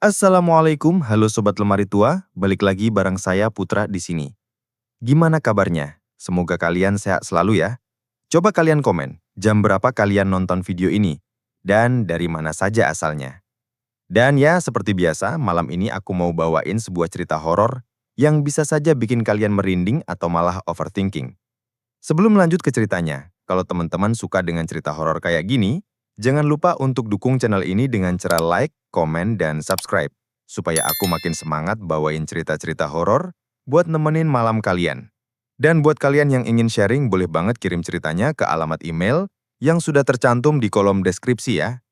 Assalamualaikum, halo Sobat Lemari Tua, balik lagi bareng saya Putra di sini. Gimana kabarnya? Semoga kalian sehat selalu ya. Coba kalian komen, jam berapa kalian nonton video ini? Dan dari mana saja asalnya? Dan ya, seperti biasa, malam ini aku mau bawain sebuah cerita horor yang bisa saja bikin kalian merinding atau malah overthinking. Sebelum lanjut ke ceritanya, kalau teman-teman suka dengan cerita horor kayak gini, jangan lupa untuk dukung channel ini dengan cara like, komen, dan subscribe, supaya aku makin semangat bawain cerita-cerita horor buat nemenin malam kalian. Dan buat kalian yang ingin sharing, boleh banget kirim ceritanya ke alamat email yang sudah tercantum di kolom deskripsi ya.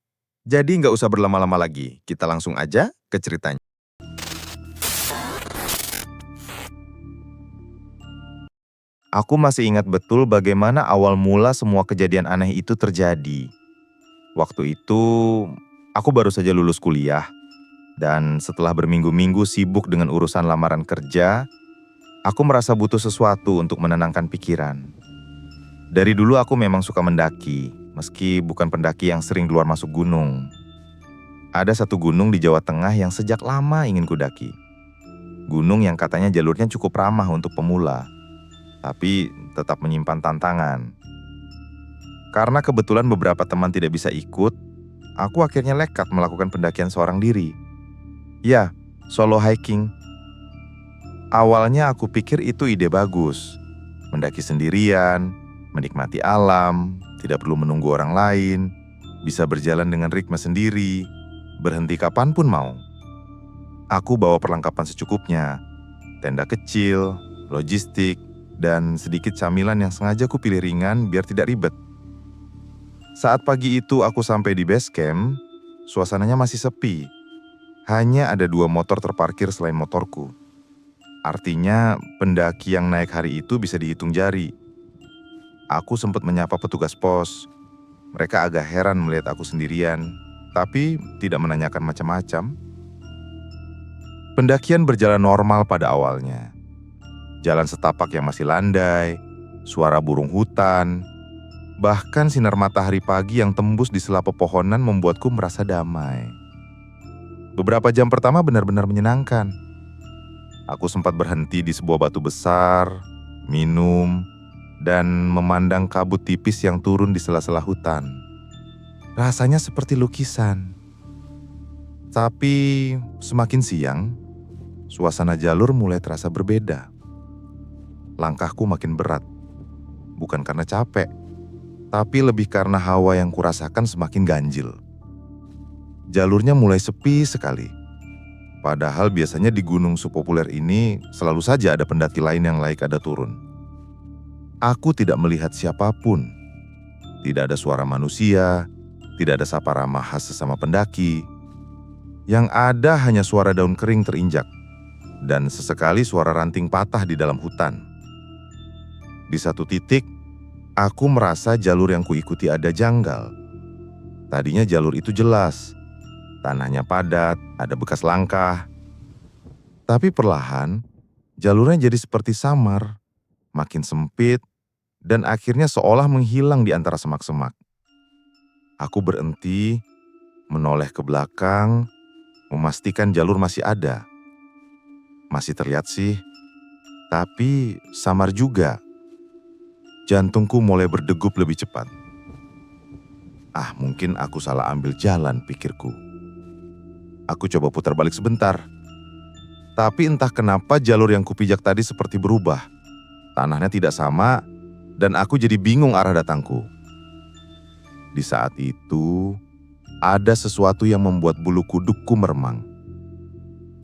Jadi nggak usah berlama-lama lagi, kita langsung aja ke ceritanya. Aku masih ingat betul bagaimana awal mula semua kejadian aneh itu terjadi. Waktu itu, aku baru saja lulus kuliah, dan setelah berminggu-minggu sibuk dengan urusan lamaran kerja, aku merasa butuh sesuatu untuk menenangkan pikiran. Dari dulu aku memang suka mendaki, meski bukan pendaki yang sering keluar masuk gunung. Ada satu gunung di Jawa Tengah yang sejak lama ingin kudaki. Gunung yang katanya jalurnya cukup ramah untuk pemula, tapi tetap menyimpan tantangan. Karena kebetulan beberapa teman tidak bisa ikut, aku akhirnya nekat melakukan pendakian seorang diri. Ya, solo hiking. Awalnya aku pikir itu ide bagus. Mendaki sendirian, menikmati alam, tidak perlu menunggu orang lain, bisa berjalan dengan ritme sendiri, berhenti kapanpun mau. Aku bawa perlengkapan secukupnya, tenda kecil, logistik, dan sedikit camilan yang sengaja ku pilih ringan biar tidak ribet. Saat pagi itu aku sampai di base camp, suasananya masih sepi. Hanya ada 2 motor terparkir selain motorku. Artinya pendaki yang naik hari itu bisa dihitung jari. Aku sempat menyapa petugas pos. Mereka agak heran melihat aku sendirian, tapi tidak menanyakan macam-macam. Pendakian berjalan normal pada awalnya. Jalan setapak yang masih landai, suara burung hutan, bahkan sinar matahari pagi yang tembus di sela pepohonan membuatku merasa damai. Beberapa jam pertama benar-benar menyenangkan. Aku sempat berhenti di sebuah batu besar, minum, dan memandang kabut tipis yang turun di sela-sela hutan. Rasanya seperti lukisan. Tapi semakin siang, suasana jalur mulai terasa berbeda. Langkahku makin berat, bukan karena capek, tapi lebih karena hawa yang kurasakan semakin ganjil. Jalurnya mulai sepi sekali. Padahal biasanya di gunung sepopuler ini selalu saja ada pendaki lain yang laik ada turun. Aku tidak melihat siapapun. Tidak ada suara manusia, tidak ada sapa ramah khas sesama pendaki. Yang ada hanya suara daun kering terinjak, dan sesekali suara ranting patah di dalam hutan. Di satu titik, aku merasa jalur yang kuikuti ada janggal. Tadinya jalur itu jelas, tanahnya padat, ada bekas langkah. Tapi perlahan, jalurnya jadi seperti samar, makin sempit, dan akhirnya seolah menghilang di antara semak-semak. Aku berhenti, menoleh ke belakang, memastikan jalur masih ada. Masih terlihat sih, tapi samar juga. Jantungku mulai berdegup lebih cepat. Mungkin aku salah ambil jalan, pikirku. Aku coba putar balik sebentar. Tapi entah kenapa jalur yang kupijak tadi seperti berubah. Tanahnya tidak sama, dan aku jadi bingung arah datangku. Di saat itu, ada sesuatu yang membuat bulu kudukku meremang.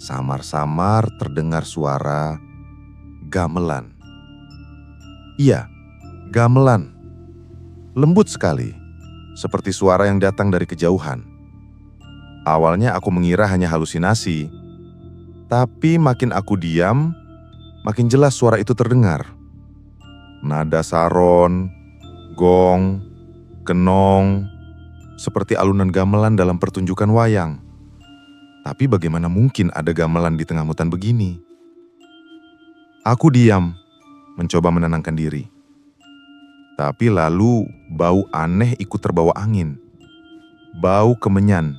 Samar-samar terdengar suara gamelan. Iya, gamelan. Lembut sekali, seperti suara yang datang dari kejauhan. Awalnya aku mengira hanya halusinasi, tapi makin aku diam, makin jelas suara itu terdengar. Nada saron, gong, kenong, seperti alunan gamelan dalam pertunjukan wayang. Tapi bagaimana mungkin ada gamelan di tengah hutan begini? Aku diam, mencoba menenangkan diri. Tapi lalu bau aneh ikut terbawa angin. Bau kemenyan.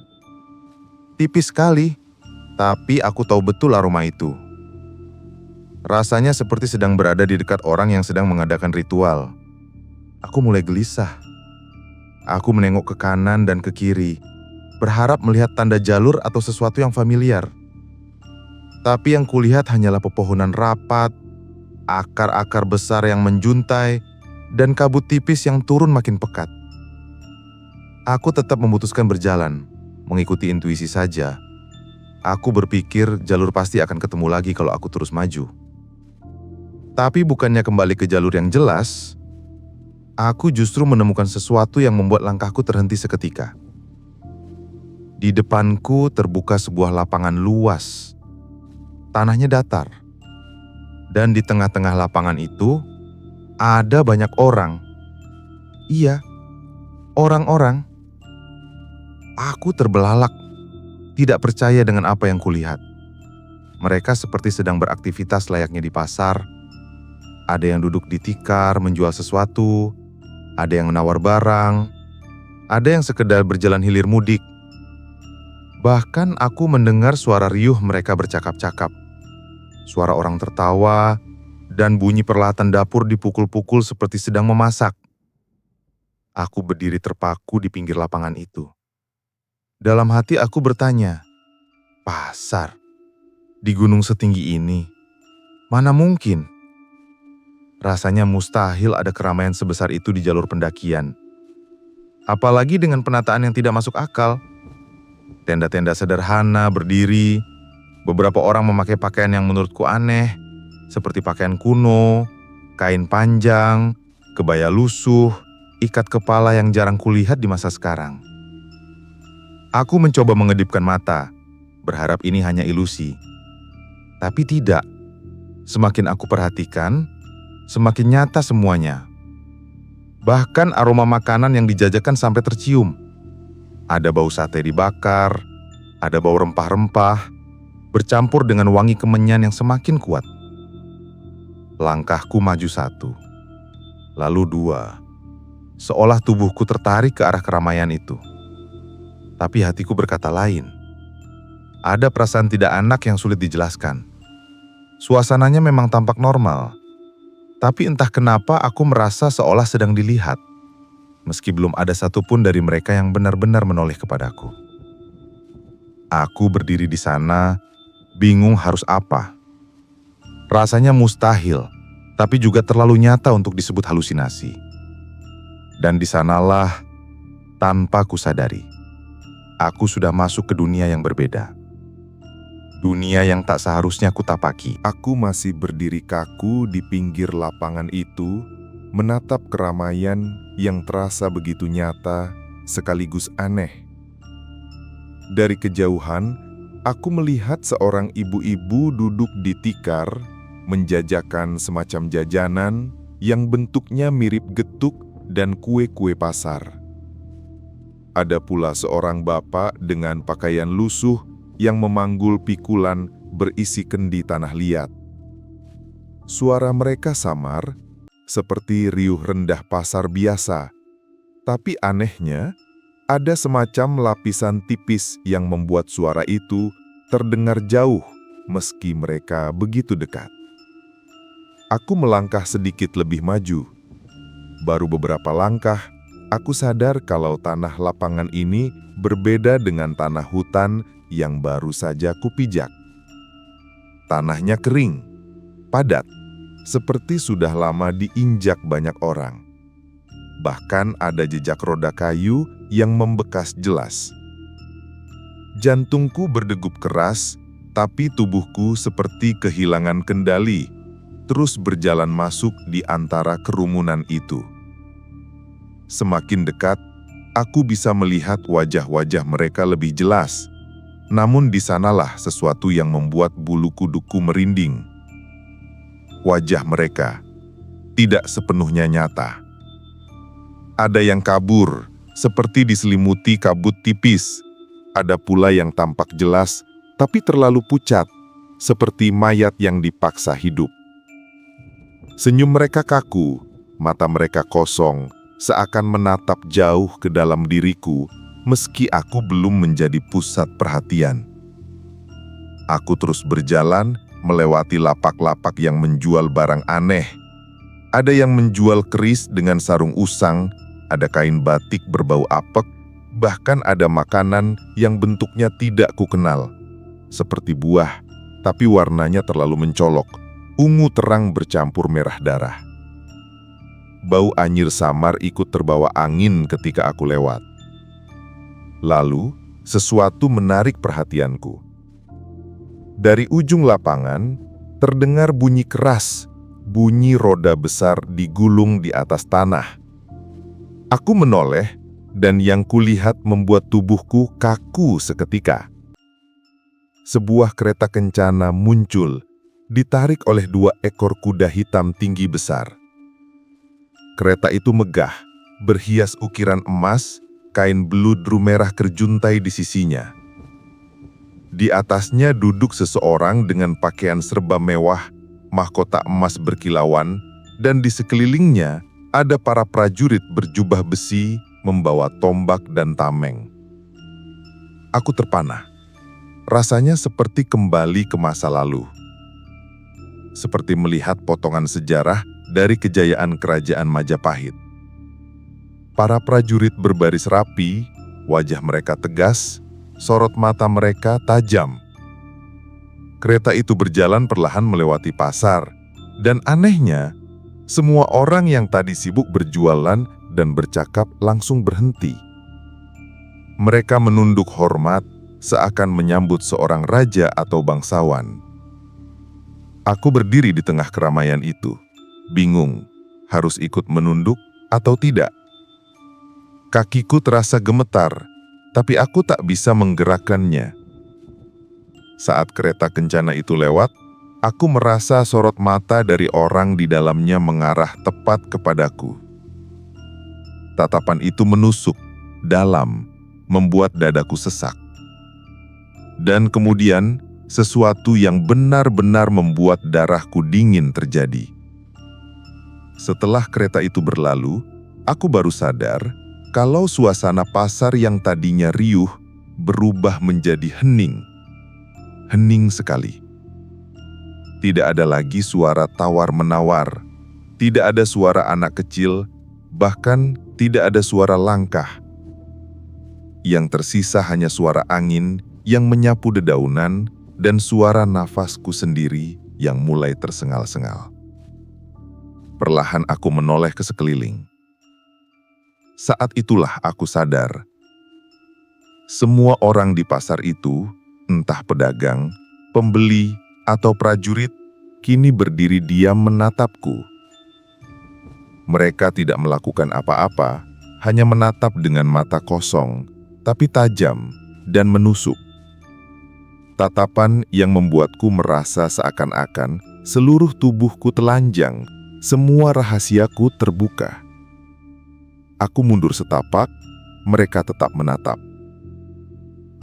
Tipis sekali, Tapi aku tahu betul aroma itu. Rasanya seperti sedang berada di dekat orang yang sedang mengadakan ritual. Aku mulai gelisah. Aku menengok ke kanan dan ke kiri, berharap melihat tanda jalur atau sesuatu yang familiar. Tapi yang kulihat hanyalah pepohonan rapat, akar-akar besar yang menjuntai, dan kabut tipis yang turun makin pekat. Aku tetap memutuskan berjalan, mengikuti intuisi saja. Aku berpikir jalur pasti akan ketemu lagi kalau aku terus maju. Tapi bukannya kembali ke jalur yang jelas, aku justru menemukan sesuatu yang membuat langkahku terhenti seketika. Di depanku terbuka sebuah lapangan luas. Tanahnya datar. Dan di tengah-tengah lapangan itu, ada banyak orang. Iya, orang-orang. Aku terbelalak, tidak percaya dengan apa yang kulihat. Mereka seperti sedang beraktivitas layaknya di pasar. Ada yang duduk di tikar menjual sesuatu, ada yang menawar barang, ada yang sekedar berjalan hilir mudik. Bahkan aku mendengar suara riuh mereka bercakap-cakap. Suara orang tertawa dan bunyi peralatan dapur dipukul-pukul seperti sedang memasak. Aku berdiri terpaku di pinggir lapangan itu. Dalam hati aku bertanya, pasar? Di gunung setinggi ini? Mana mungkin? Rasanya mustahil ada keramaian sebesar itu di jalur pendakian. Apalagi dengan penataan yang tidak masuk akal. Tenda-tenda sederhana berdiri, beberapa orang memakai pakaian yang menurutku aneh, seperti pakaian kuno, kain panjang, kebaya lusuh, ikat kepala yang jarang kulihat di masa sekarang. Aku mencoba mengedipkan mata, berharap ini hanya ilusi. Tapi tidak. Semakin aku perhatikan, semakin nyata semuanya. Bahkan aroma makanan yang dijajakan sampai tercium. Ada bau sate dibakar, ada bau rempah-rempah, bercampur dengan wangi kemenyan yang semakin kuat. Langkahku maju satu, lalu dua, seolah tubuhku tertarik ke arah keramaian itu. Tapi hatiku berkata lain. Ada perasaan tidak enak yang sulit dijelaskan. Suasananya memang tampak normal. Tapi entah kenapa aku merasa seolah sedang dilihat, meski belum ada satupun dari mereka yang benar-benar menoleh kepadaku. Aku berdiri di sana, bingung harus apa. Rasanya mustahil, tapi juga terlalu nyata untuk disebut halusinasi. Dan di sanalah, tanpa kusadari, aku sudah masuk ke dunia yang berbeda. Dunia yang tak seharusnya kutapaki. Aku masih berdiri kaku di pinggir lapangan itu, menatap keramaian yang terasa begitu nyata sekaligus aneh. Dari kejauhan, aku melihat seorang ibu-ibu duduk di tikar, menjajakan semacam jajanan yang bentuknya mirip getuk dan kue-kue pasar. Ada pula seorang bapak dengan pakaian lusuh yang memanggul pikulan berisi kendi tanah liat. Suara mereka samar, seperti riuh rendah pasar biasa. Tapi anehnya, ada semacam lapisan tipis yang membuat suara itu terdengar jauh meski mereka begitu dekat. Aku melangkah sedikit lebih maju. Baru beberapa langkah, aku sadar kalau tanah lapangan ini berbeda dengan tanah hutan yang baru saja kupijak. Tanahnya kering, padat, seperti sudah lama diinjak banyak orang. Bahkan ada jejak roda kayu yang membekas jelas. Jantungku berdegup keras, tapi tubuhku seperti kehilangan kendali, terus berjalan masuk di antara kerumunan itu. Semakin dekat, aku bisa melihat wajah-wajah mereka lebih jelas. Namun di sanalah sesuatu yang membuat bulu kuduku merinding. Wajah mereka tidak sepenuhnya nyata. Ada yang kabur, seperti diselimuti kabut tipis. Ada pula yang tampak jelas, tapi terlalu pucat, seperti mayat yang dipaksa hidup. Senyum mereka kaku, mata mereka kosong, seakan menatap jauh ke dalam diriku, meski aku belum menjadi pusat perhatian. Aku terus berjalan, melewati lapak-lapak yang menjual barang aneh. Ada yang menjual keris dengan sarung usang, ada kain batik berbau apek, bahkan ada makanan yang bentuknya tidak kukenal. Seperti buah, tapi warnanya terlalu mencolok, ungu terang bercampur merah darah. Bau anyir samar ikut terbawa angin ketika aku lewat. Lalu, sesuatu menarik perhatianku. Dari ujung lapangan, terdengar bunyi keras, bunyi roda besar digulung di atas tanah. Aku menoleh, dan yang kulihat membuat tubuhku kaku seketika. Sebuah kereta kencana muncul, ditarik oleh 2 ekor kuda hitam tinggi besar. Kereta itu megah, berhias ukiran emas, kain beludru merah kerjuntai di sisinya. Di atasnya duduk seseorang dengan pakaian serba mewah, mahkota emas berkilauan, dan di sekelilingnya ada para prajurit berjubah besi membawa tombak dan tameng. Aku terpana. Rasanya seperti kembali ke masa lalu. Seperti melihat potongan sejarah dari kejayaan kerajaan Majapahit. Para prajurit berbaris rapi, wajah mereka tegas, sorot mata mereka tajam. Kereta itu berjalan perlahan melewati pasar, dan anehnya, semua orang yang tadi sibuk berjualan dan bercakap langsung berhenti. Mereka menunduk hormat, seakan menyambut seorang raja atau bangsawan. Aku berdiri di tengah keramaian itu, bingung, harus ikut menunduk atau tidak. Kakiku terasa gemetar, tapi aku tak bisa menggerakkannya. Saat kereta kencana itu lewat, aku merasa sorot mata dari orang di dalamnya mengarah tepat kepadaku. Tatapan itu menusuk, dalam, membuat dadaku sesak. Dan kemudian, sesuatu yang benar-benar membuat darahku dingin terjadi. Setelah kereta itu berlalu, aku baru sadar kalau suasana pasar yang tadinya riuh berubah menjadi hening. Hening sekali. Tidak ada lagi suara tawar-menawar, tidak ada suara anak kecil, bahkan tidak ada suara langkah. Yang tersisa hanya suara angin yang menyapu dedaunan dan suara nafasku sendiri yang mulai tersengal-sengal. Perlahan aku menoleh ke sekeliling. Saat itulah aku sadar, semua orang di pasar itu, entah pedagang, pembeli, atau prajurit, kini berdiri diam menatapku. Mereka tidak melakukan apa-apa, hanya menatap dengan mata kosong, tapi tajam dan menusuk. Tatapan yang membuatku merasa seakan-akan seluruh tubuhku telanjang, semua rahasiaku terbuka. Aku mundur setapak, mereka tetap menatap.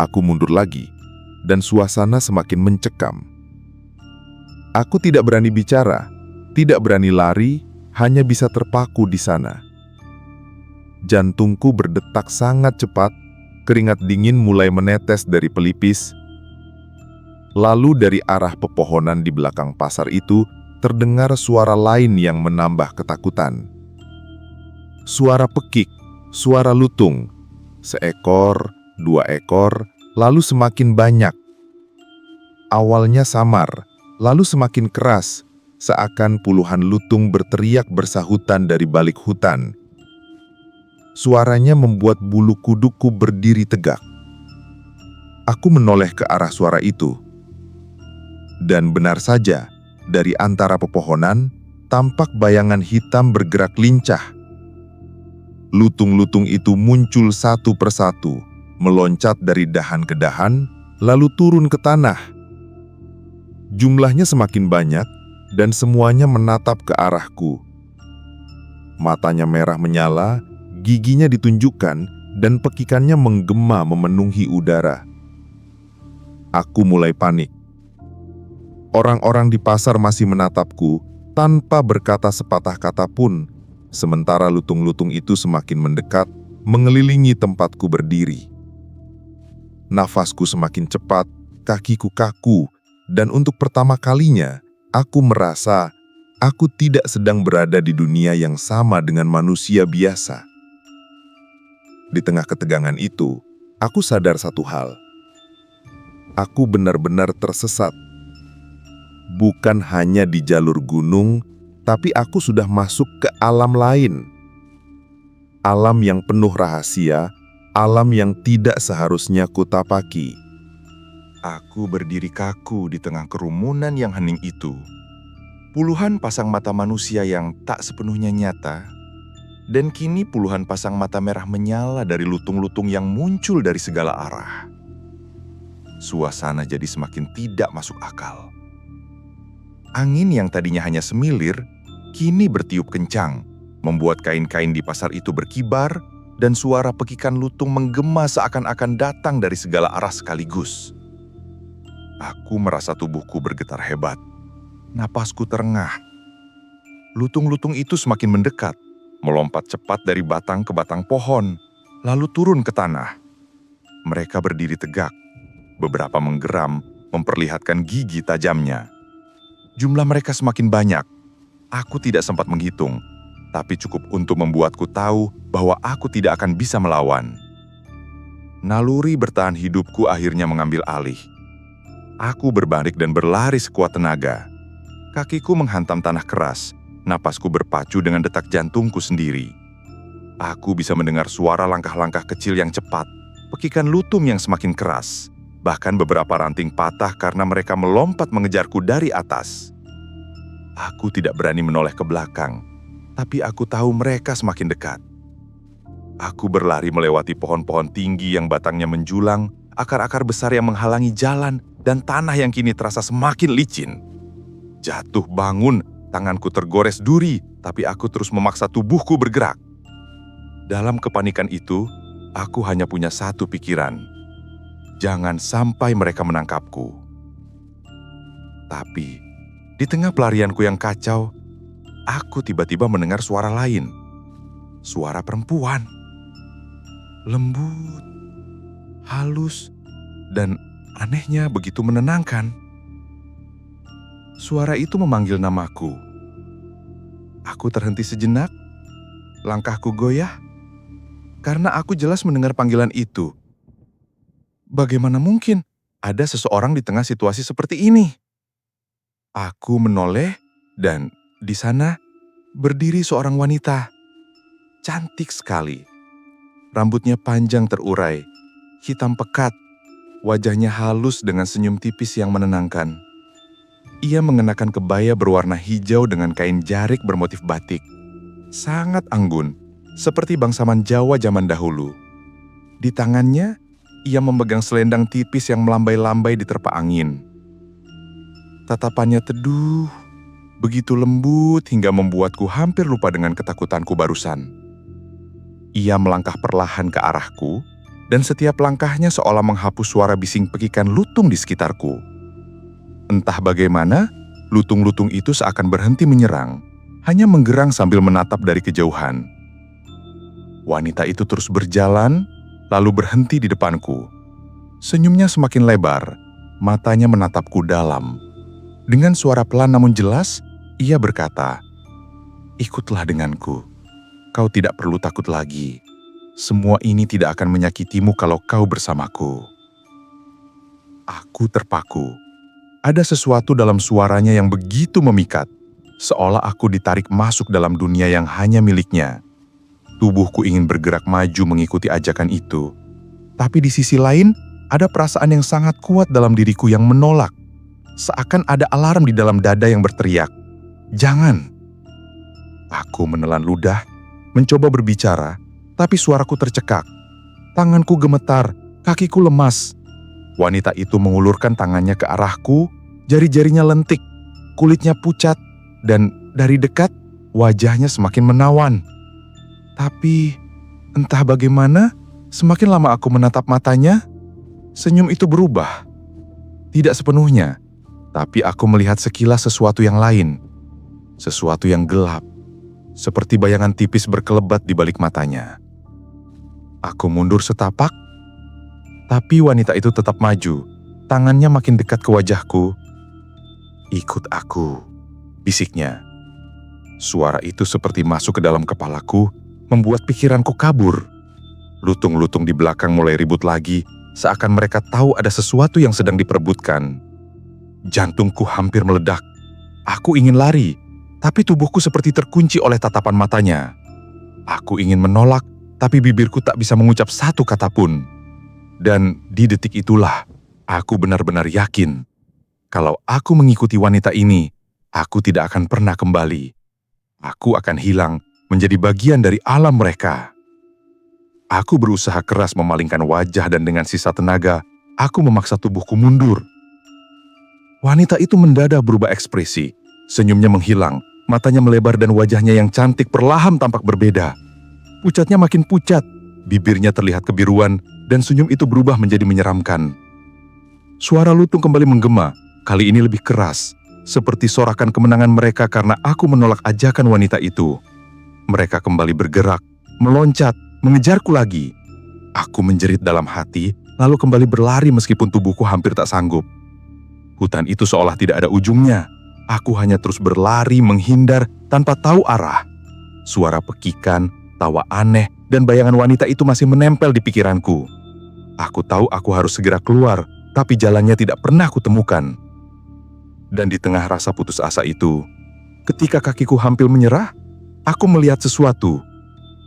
Aku mundur lagi, dan suasana semakin mencekam. Aku tidak berani bicara, tidak berani lari, hanya bisa terpaku di sana. Jantungku berdetak sangat cepat, keringat dingin mulai menetes dari pelipis. Lalu dari arah pepohonan di belakang pasar itu, terdengar suara lain yang menambah ketakutan. Suara pekik, suara lutung, seekor, 2 ekor, lalu semakin banyak. Awalnya samar, lalu semakin keras, seakan puluhan lutung berteriak bersahutan dari balik hutan. Suaranya membuat bulu kuduku berdiri tegak. Aku menoleh ke arah suara itu. Dan benar saja, dari antara pepohonan, tampak bayangan hitam bergerak lincah. Lutung-lutung itu muncul satu persatu, meloncat dari dahan ke dahan, lalu turun ke tanah. Jumlahnya semakin banyak, dan semuanya menatap ke arahku. Matanya merah menyala, giginya ditunjukkan, dan pekikannya menggema memenuhi udara. Aku mulai panik. Orang-orang di pasar masih menatapku, tanpa berkata sepatah kata pun, sementara lutung-lutung itu semakin mendekat, mengelilingi tempatku berdiri. Nafasku semakin cepat, kakiku kaku, Dan untuk pertama kalinya, aku merasa aku tidak sedang berada di dunia yang sama dengan manusia biasa. Di tengah ketegangan itu, aku sadar satu hal. Aku benar-benar tersesat. Bukan hanya di jalur gunung, tapi aku sudah masuk ke alam lain. Alam yang penuh rahasia, alam yang tidak seharusnya kutapaki. Aku berdiri kaku di tengah kerumunan yang hening itu. Puluhan pasang mata manusia yang tak sepenuhnya nyata, dan kini puluhan pasang mata merah menyala dari lutung-lutung yang muncul dari segala arah. Suasana jadi semakin tidak masuk akal. Angin yang tadinya hanya semilir, kini bertiup kencang, membuat kain-kain di pasar itu berkibar, dan suara pekikan lutung menggema seakan-akan datang dari segala arah sekaligus. Aku merasa tubuhku bergetar hebat. Napasku terengah. Lutung-lutung itu semakin mendekat, melompat cepat dari batang ke batang pohon, lalu turun ke tanah. Mereka berdiri tegak, beberapa menggeram, memperlihatkan gigi tajamnya. Jumlah mereka semakin banyak. Aku tidak sempat menghitung, tapi cukup untuk membuatku tahu bahwa aku tidak akan bisa melawan. Naluri bertahan hidupku akhirnya mengambil alih. Aku berbalik dan berlari sekuat tenaga. Kakiku menghantam tanah keras, napasku berpacu dengan detak jantungku sendiri. Aku bisa mendengar suara langkah-langkah kecil yang cepat, pekikan lutung yang semakin keras, bahkan beberapa ranting patah karena mereka melompat mengejarku dari atas. Aku tidak berani menoleh ke belakang, tapi aku tahu mereka semakin dekat. Aku berlari melewati pohon-pohon tinggi yang batangnya menjulang, akar-akar besar yang menghalangi jalan, dan tanah yang kini terasa semakin licin. Jatuh bangun, tanganku tergores duri, tapi aku terus memaksa tubuhku bergerak. Dalam kepanikan itu, aku hanya punya satu pikiran. Jangan sampai mereka menangkapku. Tapi, di tengah pelarianku yang kacau, aku tiba-tiba mendengar suara lain. Suara perempuan. Lembut, halus, dan anehnya begitu menenangkan. Suara itu memanggil namaku. Aku terhenti sejenak, langkahku goyah, karena aku jelas mendengar panggilan itu. Bagaimana mungkin ada seseorang di tengah situasi seperti ini? Aku menoleh dan di sana berdiri seorang wanita. Cantik sekali. Rambutnya panjang terurai, hitam pekat. Wajahnya halus dengan senyum tipis yang menenangkan. Ia mengenakan kebaya berwarna hijau dengan kain jarik bermotif batik. Sangat anggun, seperti bangsawan Jawa zaman dahulu. Di tangannya, ia memegang selendang tipis yang melambai-lambai diterpa angin. Tatapannya teduh, begitu lembut hingga membuatku hampir lupa dengan ketakutanku barusan. Ia melangkah perlahan ke arahku, dan setiap langkahnya seolah menghapus suara bising pekikan lutung di sekitarku. Entah bagaimana, lutung-lutung itu seakan berhenti menyerang, hanya menggerang sambil menatap dari kejauhan. Wanita itu terus berjalan, lalu berhenti di depanku. Senyumnya semakin lebar, matanya menatapku dalam. Dengan suara pelan namun jelas, ia berkata, "Ikutlah denganku. Kau tidak perlu takut lagi. Semua ini tidak akan menyakitimu kalau kau bersamaku." Aku terpaku. Ada sesuatu dalam suaranya yang begitu memikat, seolah aku ditarik masuk dalam dunia yang hanya miliknya. Tubuhku ingin bergerak maju mengikuti ajakan itu. Tapi di sisi lain, ada perasaan yang sangat kuat dalam diriku yang menolak. Seakan ada alarm di dalam dada yang berteriak, "Jangan!" Aku menelan ludah, mencoba berbicara, tapi suaraku tercekak. Tanganku gemetar, kakiku lemas. Wanita itu mengulurkan tangannya ke arahku, jari-jarinya lentik, kulitnya pucat, dan dari dekat, wajahnya semakin menawan. Tapi, entah bagaimana, semakin lama aku menatap matanya, senyum itu berubah. Tidak sepenuhnya, tapi aku melihat sekilas sesuatu yang lain. Sesuatu yang gelap, seperti bayangan tipis berkelebat di balik matanya. Aku mundur setapak, tapi wanita itu tetap maju. Tangannya makin dekat ke wajahku, "Ikut aku," bisiknya. Suara itu seperti masuk ke dalam kepalaku, membuat pikiranku kabur. Lutung-lutung di belakang mulai ribut lagi, seakan mereka tahu ada sesuatu yang sedang diperebutkan. Jantungku hampir meledak. Aku ingin lari, tapi tubuhku seperti terkunci oleh tatapan matanya. Aku ingin menolak, tapi bibirku tak bisa mengucap satu kata pun. Dan di detik itulah, aku benar-benar yakin, kalau aku mengikuti wanita ini, aku tidak akan pernah kembali. Aku akan hilang menjadi bagian dari alam mereka. Aku berusaha keras memalingkan wajah dan dengan sisa tenaga, aku memaksa tubuhku mundur. Wanita itu mendadak berubah ekspresi. Senyumnya menghilang, matanya melebar dan wajahnya yang cantik perlahan tampak berbeda. Pucatnya makin pucat, bibirnya terlihat kebiruan, dan senyum itu berubah menjadi menyeramkan. Suara lutung kembali menggema, kali ini lebih keras, seperti sorakan kemenangan mereka karena aku menolak ajakan wanita itu. Mereka kembali bergerak, meloncat, mengejarku lagi. Aku menjerit dalam hati, lalu kembali berlari meskipun tubuhku hampir tak sanggup. Hutan itu seolah tidak ada ujungnya. Aku hanya terus berlari menghindar tanpa tahu arah. Suara pekikan, tawa aneh, dan bayangan wanita itu masih menempel di pikiranku. Aku tahu aku harus segera keluar, tapi jalannya tidak pernah kutemukan. Dan di tengah rasa putus asa itu, ketika kakiku hampir menyerah, aku melihat sesuatu.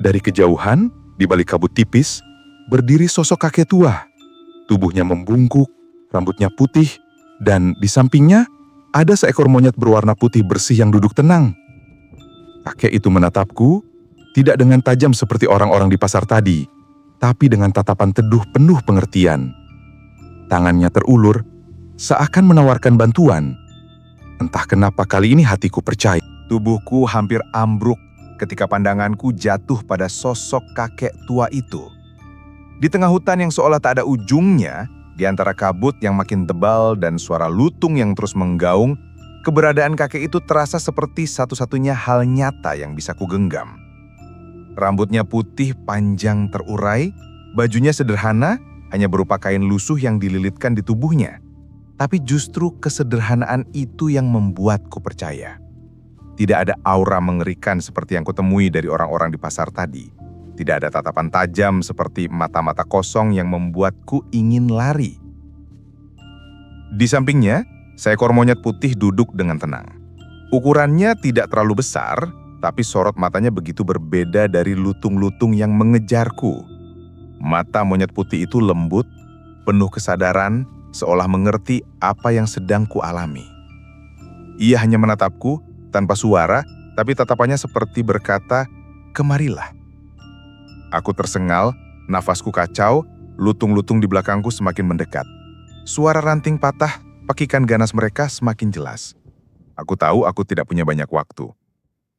Dari kejauhan, di balik kabut tipis, berdiri sosok kakek tua. Tubuhnya membungkuk, rambutnya putih, dan di sampingnya ada seekor monyet berwarna putih bersih yang duduk tenang. Kakek itu menatapku, tidak dengan tajam seperti orang-orang di pasar tadi, tapi dengan tatapan teduh penuh pengertian. Tangannya terulur, seakan menawarkan bantuan. Entah kenapa kali ini hatiku percaya. Tubuhku hampir ambruk ketika pandanganku jatuh pada sosok kakek tua itu. Di tengah hutan yang seolah tak ada ujungnya, di antara kabut yang makin tebal dan suara lutung yang terus menggaung, keberadaan kakek itu terasa seperti satu-satunya hal nyata yang bisa kugenggam. Rambutnya putih panjang terurai, bajunya sederhana, hanya berupa kain lusuh yang dililitkan di tubuhnya. Tapi justru kesederhanaan itu yang membuatku percaya. Tidak ada aura mengerikan seperti yang kutemui dari orang-orang di pasar tadi. Tidak ada tatapan tajam seperti mata-mata kosong yang membuatku ingin lari. Di sampingnya, seekor monyet putih duduk dengan tenang. Ukurannya tidak terlalu besar, tapi sorot matanya begitu berbeda dari lutung-lutung yang mengejarku. Mata monyet putih itu lembut, penuh kesadaran, seolah mengerti apa yang sedang kualami. Ia hanya menatapku, tanpa suara, tapi tatapannya seperti berkata, "Kemarilah." Aku tersengal, nafasku kacau, lutung-lutung di belakangku semakin mendekat. Suara ranting patah, pekikan ganas mereka semakin jelas. Aku tahu aku tidak punya banyak waktu.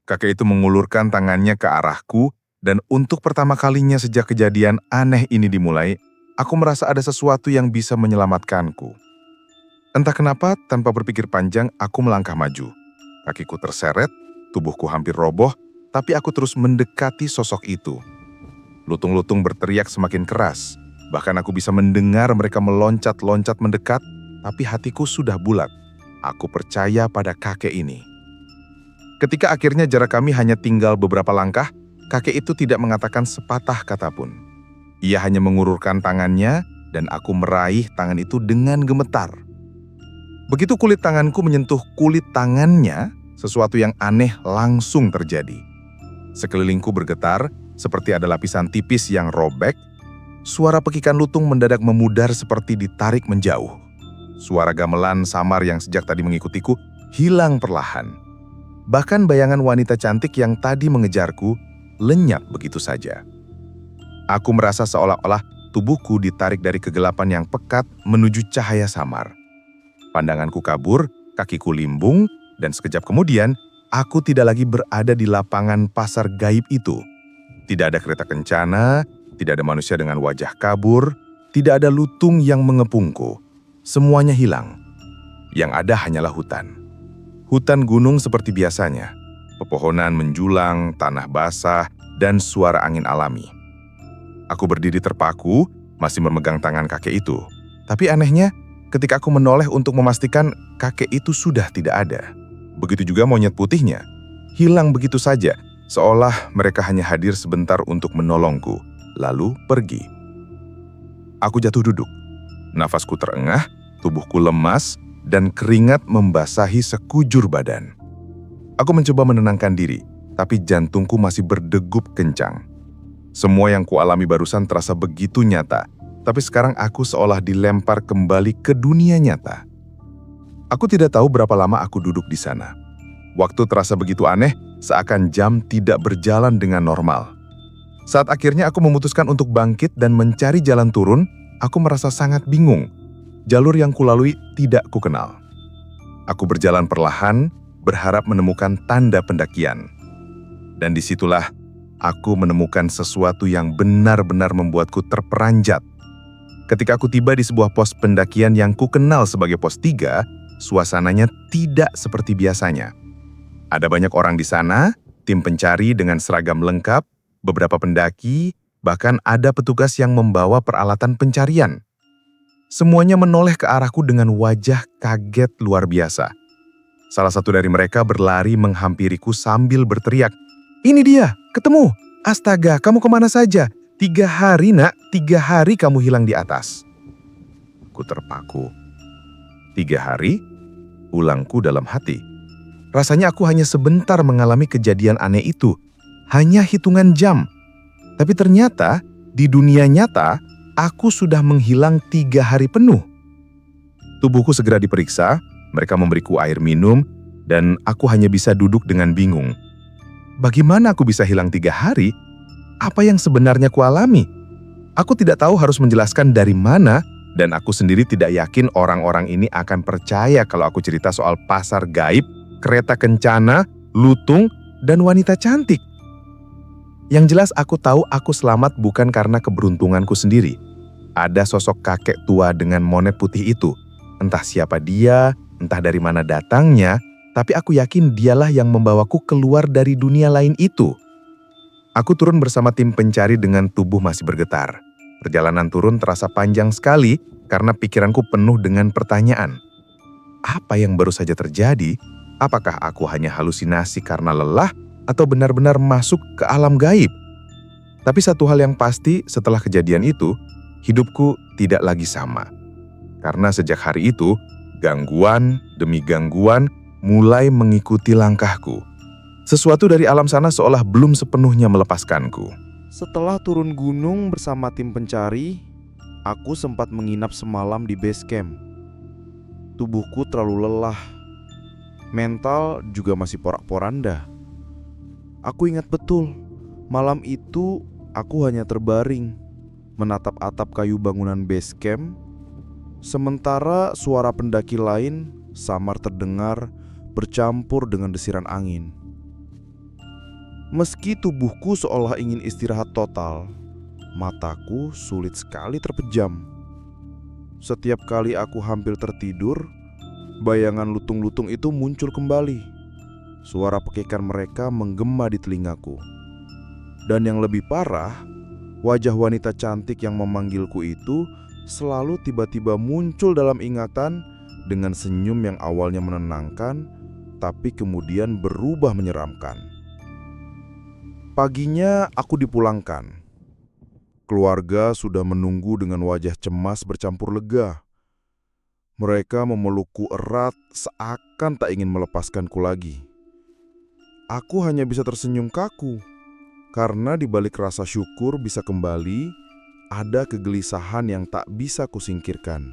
Kakek itu mengulurkan tangannya ke arahku, dan untuk pertama kalinya sejak kejadian aneh ini dimulai, aku merasa ada sesuatu yang bisa menyelamatkanku. Entah kenapa, tanpa berpikir panjang, aku melangkah maju. Kakiku terseret, tubuhku hampir roboh, tapi aku terus mendekati sosok itu. Lutung-lutung berteriak semakin keras, bahkan aku bisa mendengar mereka meloncat-loncat mendekat, tapi hatiku sudah bulat. Aku percaya pada kakek ini. Ketika akhirnya jarak kami hanya tinggal beberapa langkah, kakek itu tidak mengatakan sepatah kata pun. Ia hanya mengulurkan tangannya, dan aku meraih tangan itu dengan gemetar. Begitu kulit tanganku menyentuh kulit tangannya, sesuatu yang aneh langsung terjadi. Sekelilingku bergetar, seperti ada lapisan tipis yang robek. Suara pekikan lutung mendadak memudar seperti ditarik menjauh. Suara gamelan samar yang sejak tadi mengikutiku hilang perlahan. Bahkan bayangan wanita cantik yang tadi mengejarku lenyap begitu saja. Aku merasa seolah-olah tubuhku ditarik dari kegelapan yang pekat menuju cahaya samar. Pandanganku kabur, kakiku limbung, dan sekejap kemudian, aku tidak lagi berada di lapangan pasar gaib itu. Tidak ada kereta kencana, tidak ada manusia dengan wajah kabur, tidak ada lutung yang mengepungku. Semuanya hilang. Yang ada hanyalah hutan. Hutan gunung seperti biasanya. Pepohonan menjulang, tanah basah, dan suara angin alami. Aku berdiri terpaku, masih memegang tangan kakek itu. Tapi anehnya, ketika aku menoleh untuk memastikan kakek itu sudah tidak ada. Begitu juga monyet putihnya. Hilang begitu saja, seolah mereka hanya hadir sebentar untuk menolongku, lalu pergi. Aku jatuh duduk. Nafasku terengah, tubuhku lemas, dan keringat membasahi sekujur badan. Aku mencoba menenangkan diri, tapi jantungku masih berdegup kencang. Semua yang kualami barusan terasa begitu nyata, tapi sekarang aku seolah dilempar kembali ke dunia nyata. Aku tidak tahu berapa lama aku duduk di sana. Waktu terasa begitu aneh, seakan jam tidak berjalan dengan normal. Saat akhirnya aku memutuskan untuk bangkit dan mencari jalan turun, aku merasa sangat bingung. Jalur yang kulalui tidak kukenal. Aku berjalan perlahan, berharap menemukan tanda pendakian. Dan disitulah aku menemukan sesuatu yang benar-benar membuatku terperanjat. Ketika aku tiba di sebuah pos pendakian yang kukenal sebagai pos 3, suasananya tidak seperti biasanya. Ada banyak orang di sana, tim pencari dengan seragam lengkap, beberapa pendaki, bahkan ada petugas yang membawa peralatan pencarian. Semuanya menoleh ke arahku dengan wajah kaget luar biasa. Salah satu dari mereka berlari menghampiriku sambil berteriak, "Ini dia, ketemu! Astaga, kamu kemana saja? 3 hari nak, 3 hari kamu hilang di atas." Ku terpaku. 3 hari? Ulangku dalam hati. Rasanya aku hanya sebentar mengalami kejadian aneh itu. Hanya hitungan jam. Tapi ternyata di dunia nyata, aku sudah menghilang 3 hari penuh. Tubuhku segera diperiksa, mereka memberiku air minum, dan aku hanya bisa duduk dengan bingung. Bagaimana aku bisa hilang 3 hari? Apa yang sebenarnya kualami? Aku tidak tahu harus menjelaskan dari mana, dan aku sendiri tidak yakin orang-orang ini akan percaya kalau aku cerita soal pasar gaib, kereta kencana, lutung, dan wanita cantik. Yang jelas aku tahu aku selamat bukan karena keberuntunganku sendiri. Ada sosok kakek tua dengan monet putih itu. Entah siapa dia, entah dari mana datangnya, tapi aku yakin dialah yang membawaku keluar dari dunia lain itu. Aku turun bersama tim pencari dengan tubuh masih bergetar. Perjalanan turun terasa panjang sekali karena pikiranku penuh dengan pertanyaan. Apa yang baru saja terjadi? Apakah aku hanya halusinasi karena lelah atau benar-benar masuk ke alam gaib? Tapi satu hal yang pasti setelah kejadian itu, hidupku tidak lagi sama. Karena sejak hari itu, gangguan demi gangguan mulai mengikuti langkahku. Sesuatu dari alam sana seolah belum sepenuhnya melepaskanku. Setelah turun gunung bersama tim pencari, aku sempat menginap semalam di base camp. Tubuhku terlalu lelah. Mental juga masih porak-poranda. Aku ingat betul, malam itu aku hanya terbaring, menatap atap kayu bangunan base camp, sementara suara pendaki lain samar terdengar bercampur dengan desiran angin. Meski tubuhku seolah ingin istirahat total, mataku sulit sekali terpejam. Setiap kali aku hampir tertidur, bayangan lutung-lutung itu muncul kembali. Suara pekikan mereka menggema di telingaku. Dan yang lebih parah, wajah wanita cantik yang memanggilku itu selalu tiba-tiba muncul dalam ingatan dengan senyum yang awalnya menenangkan, tapi kemudian berubah menyeramkan. Paginya aku dipulangkan. Keluarga sudah menunggu dengan wajah cemas bercampur lega. Mereka memelukku erat seakan tak ingin melepaskanku lagi. Aku hanya bisa tersenyum kaku, karena di balik rasa syukur bisa kembali, ada kegelisahan yang tak bisa kusingkirkan.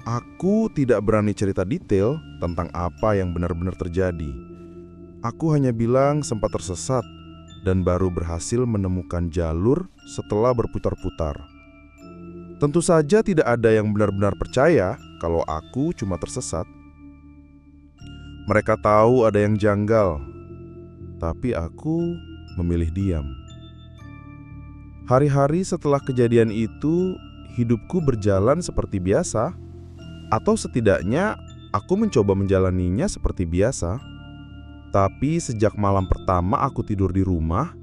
Aku tidak berani cerita detail tentang apa yang benar-benar terjadi. Aku hanya bilang sempat tersesat dan baru berhasil menemukan jalur setelah berputar-putar. Tentu saja tidak ada yang benar-benar percaya kalau aku cuma tersesat. Mereka tahu ada yang janggal, tapi aku memilih diam. Hari-hari setelah kejadian itu, hidupku berjalan seperti biasa, atau setidaknya aku mencoba menjalaninya seperti biasa. Tapi sejak malam pertama aku tidur di rumah,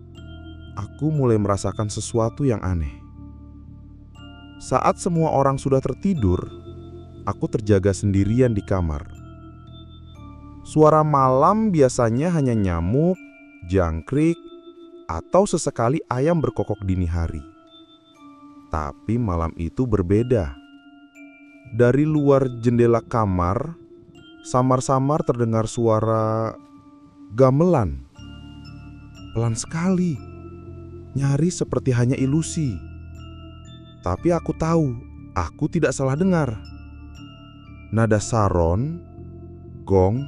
aku mulai merasakan sesuatu yang aneh. Saat semua orang sudah tertidur, aku terjaga sendirian di kamar. Suara malam biasanya hanya nyamuk, jangkrik, atau sesekali ayam berkokok dini hari. Tapi malam itu berbeda. Dari luar jendela kamar, samar-samar terdengar suara gamelan. Pelan sekali, nyaris seperti hanya ilusi. Tapi aku tahu, aku tidak salah dengar. Nada saron, gong,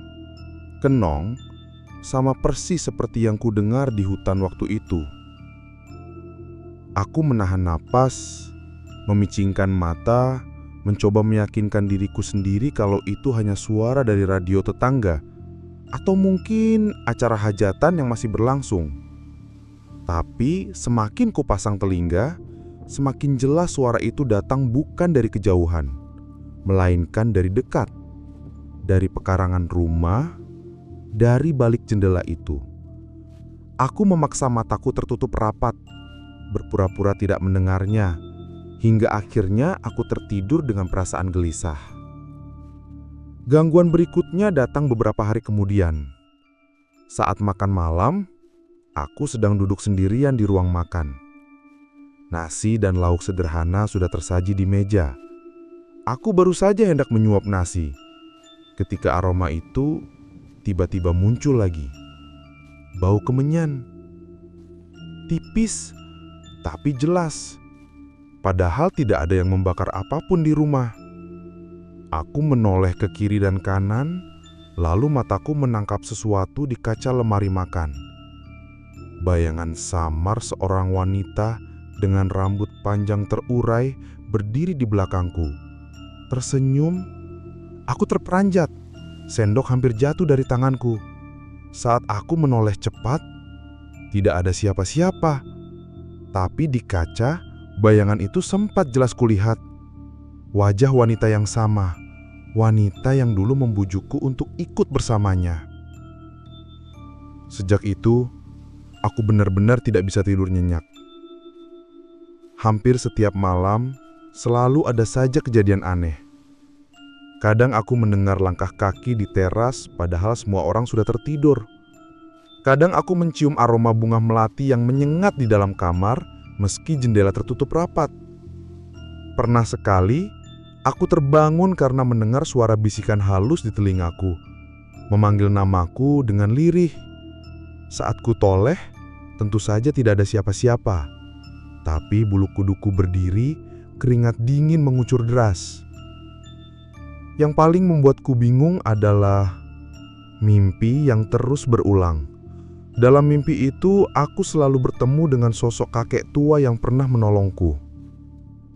kenong, sama persis seperti yang kudengar di hutan waktu itu. Aku menahan napas, memicingkan mata, mencoba meyakinkan diriku sendiri kalau itu hanya suara dari radio tetangga atau mungkin acara hajatan yang masih berlangsung. Tapi semakin kupasang telinga, semakin jelas suara itu datang bukan dari kejauhan, melainkan dari dekat, dari pekarangan rumah, dari balik jendela itu. Aku memaksa mataku tertutup rapat, berpura-pura tidak mendengarnya, hingga akhirnya aku tertidur dengan perasaan gelisah. Gangguan berikutnya datang beberapa hari kemudian. Saat makan malam, aku sedang duduk sendirian di ruang makan. Nasi dan lauk sederhana sudah tersaji di meja. Aku baru saja hendak menyuap nasi, ketika aroma itu tiba-tiba muncul lagi. Bau kemenyan. Tipis, tapi jelas. Padahal tidak ada yang membakar apapun di rumah. Aku menoleh ke kiri dan kanan, lalu mataku menangkap sesuatu di kaca lemari makan. Bayangan samar seorang wanita dengan rambut panjang terurai berdiri di belakangku. Tersenyum, aku terperanjat. Sendok hampir jatuh dari tanganku. Saat aku menoleh cepat, tidak ada siapa-siapa. Tapi di kaca, bayangan itu sempat jelas kulihat. Wajah wanita yang sama, wanita yang dulu membujukku untuk ikut bersamanya. Sejak itu, aku benar-benar tidak bisa tidur nyenyak. Hampir setiap malam, selalu ada saja kejadian aneh. Kadang aku mendengar langkah kaki di teras padahal semua orang sudah tertidur. Kadang aku mencium aroma bunga melati yang menyengat di dalam kamar meski jendela tertutup rapat. Pernah sekali, aku terbangun karena mendengar suara bisikan halus di telingaku, memanggil namaku dengan lirih. Saat ku toleh, tentu saja tidak ada siapa-siapa. Tapi bulu kuduku berdiri, keringat dingin mengucur deras. Yang paling membuatku bingung adalah mimpi yang terus berulang. Dalam mimpi itu, aku selalu bertemu dengan sosok kakek tua yang pernah menolongku.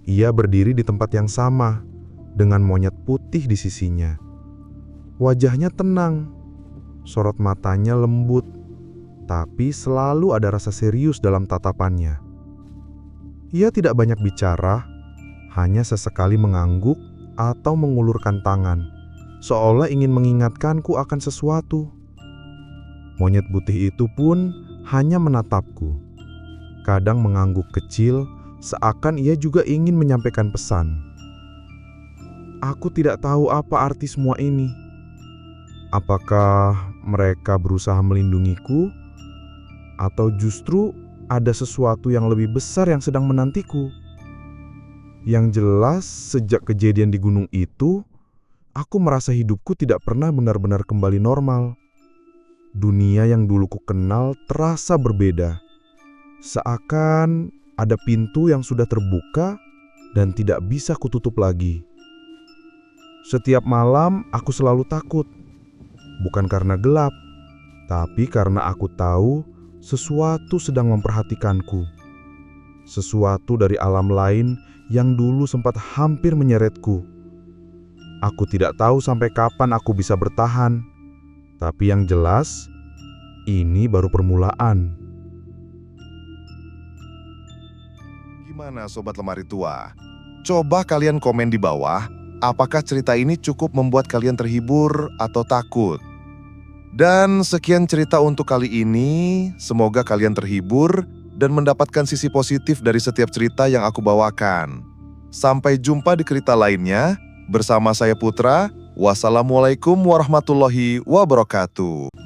Ia berdiri di tempat yang sama, dengan monyet putih di sisinya. Wajahnya tenang, sorot matanya lembut, tapi selalu ada rasa serius dalam tatapannya. Ia tidak banyak bicara, hanya sesekali mengangguk atau mengulurkan tangan, seolah ingin mengingatkanku akan sesuatu. Monyet putih itu pun hanya menatapku, kadang mengangguk kecil, seakan ia juga ingin menyampaikan pesan. Aku tidak tahu apa arti semua ini. Apakah mereka berusaha melindungiku, atau justru ada sesuatu yang lebih besar yang sedang menantiku? Yang jelas, sejak kejadian di gunung itu, aku merasa hidupku tidak pernah benar-benar kembali normal. Dunia yang dulu ku kenal terasa berbeda. Seakan ada pintu yang sudah terbuka dan tidak bisa kututup lagi. Setiap malam aku selalu takut. Bukan karena gelap, tapi karena aku tahu sesuatu sedang memperhatikanku. Sesuatu dari alam lain yang dulu sempat hampir menyeretku. Aku tidak tahu sampai kapan aku bisa bertahan. Tapi yang jelas, ini baru permulaan. Gimana Sobat Lemari Tua? Coba kalian komen di bawah, apakah cerita ini cukup membuat kalian terhibur atau takut? Dan sekian cerita untuk kali ini, semoga kalian terhibur dan mendapatkan sisi positif dari setiap cerita yang aku bawakan. Sampai jumpa di cerita lainnya, Bersama saya Putra, wassalamualaikum warahmatullahi wabarakatuh.